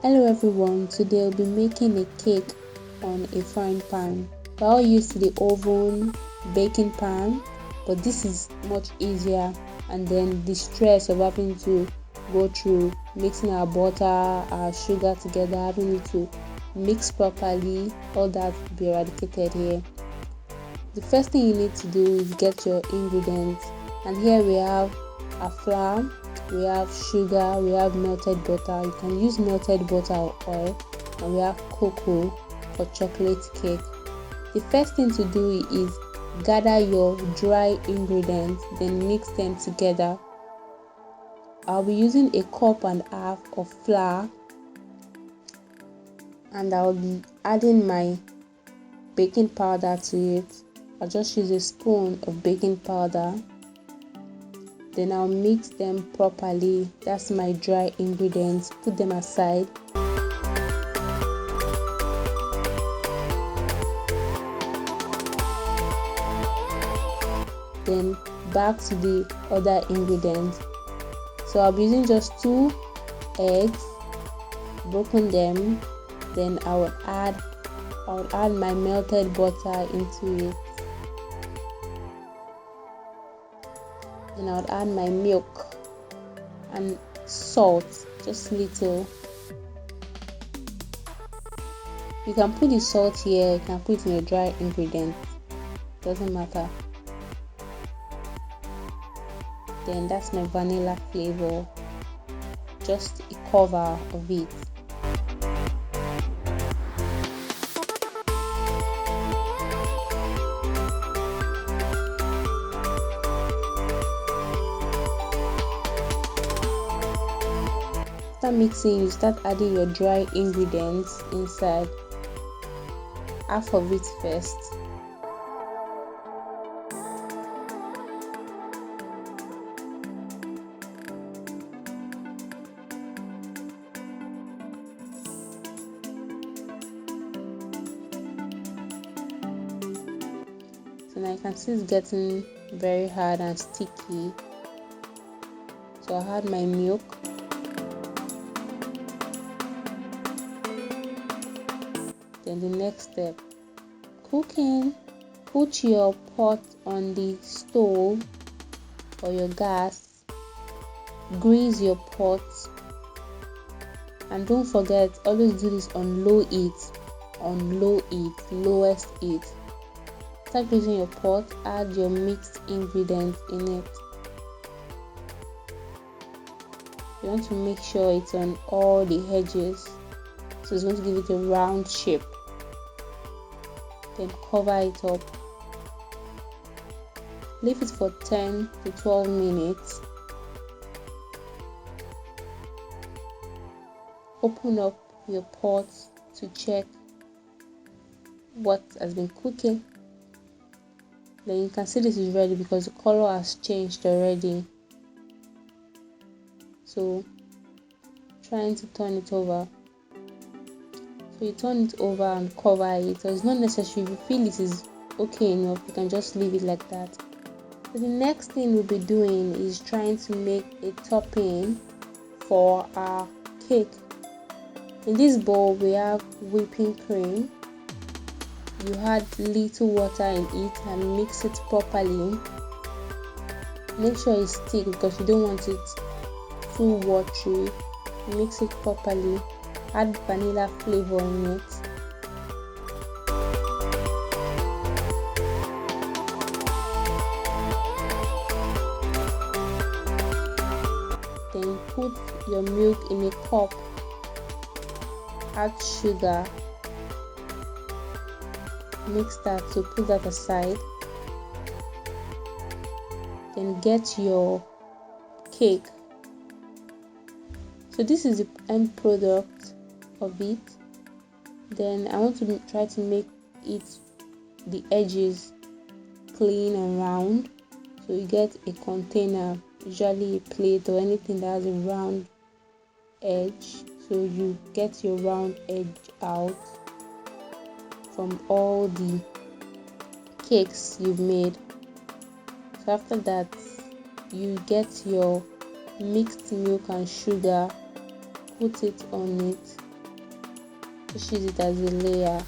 Hello everyone, today I'll be making a cake on a frying pan. We're all used to the oven, baking pan, but this is much easier, and then the stress of having to go through mixing our butter, our sugar together, having it to mix properly, all that will be eradicated here. The first thing you need to do is get your ingredients, and here we have our flour, we have sugar, we have melted butter. You can use melted butter or oil, and we have cocoa for chocolate cake. The first thing to do is gather your dry ingredients, then mix them together. I'll be using a cup and a half of flour, and I'll be adding my baking powder to it. I'll just use a spoon of baking powder. Then I'll mix them properly. That's my dry ingredients. Put them aside. Then back to the other ingredients. So I'll be using just 2 eggs, broken them. Then I will add my melted butter into it. Then I would add my milk and salt, just little. You can put the salt here, you can put it in your dry ingredients, doesn't matter. Then that's my vanilla flavor, just a cover of it. After mixing, you start adding your dry ingredients inside. Half of it first. So now you can see it's getting very hard and sticky. So I add my milk. Then the next step, cooking. Put your pot on the stove or your gas. Grease your pot, and don't forget, always do this on low heat, lowest heat. Start greasing your pot, add your mixed ingredients in it. You want to make sure it's on all the edges, so it's going to give it a round shape. Then cover it up. Leave it for 10 to 12 minutes. Open up your pot to check what has been cooking. Then you can see this is ready because the color has changed already. So trying to turn it over. So you turn it over and cover it. So it's not necessary. If you feel it is okay enough, you can just leave it like that. So the next thing we'll be doing is trying to make a topping for our cake. In this bowl we have whipping cream. You add little water in it and mix it properly. Make sure it's thick because you don't want it too watery. Mix it properly. Add vanilla flavor in it. Then put your milk in a cup. Add sugar. Mix that, so put that aside. Then get your cake. So this is the end product of it. Then I want to try to make it, the edges, clean and round. So you get a container, usually a plate or anything that has a round edge. So you get your round edge out from all the cakes you've made. So after that, you get your mixed milk and sugar, put it on it, just use it as a layer,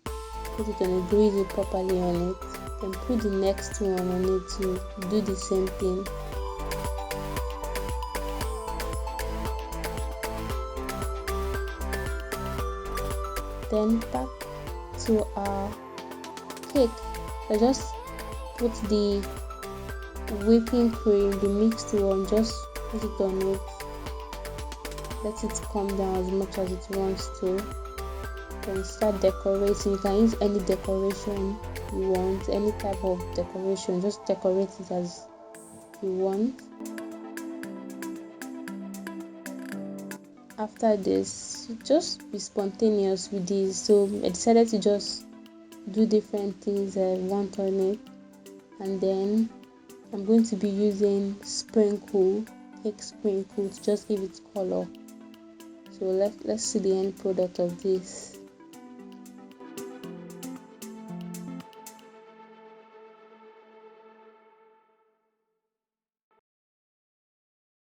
put it on it, grease it properly on it, then put the next one on it to do the same thing. Then back to our cake, I just put the whipping cream, the mixed one, just put it on it, let it come down as much as it wants to, then start decorating. You can use any decoration you want, any type of decoration, just decorate it as you want. After this, just be spontaneous with this, so I decided to just do different things I want on it, and then I'm going to be using sprinkle, cake sprinkle, to just give it color. So let's see the end product of this.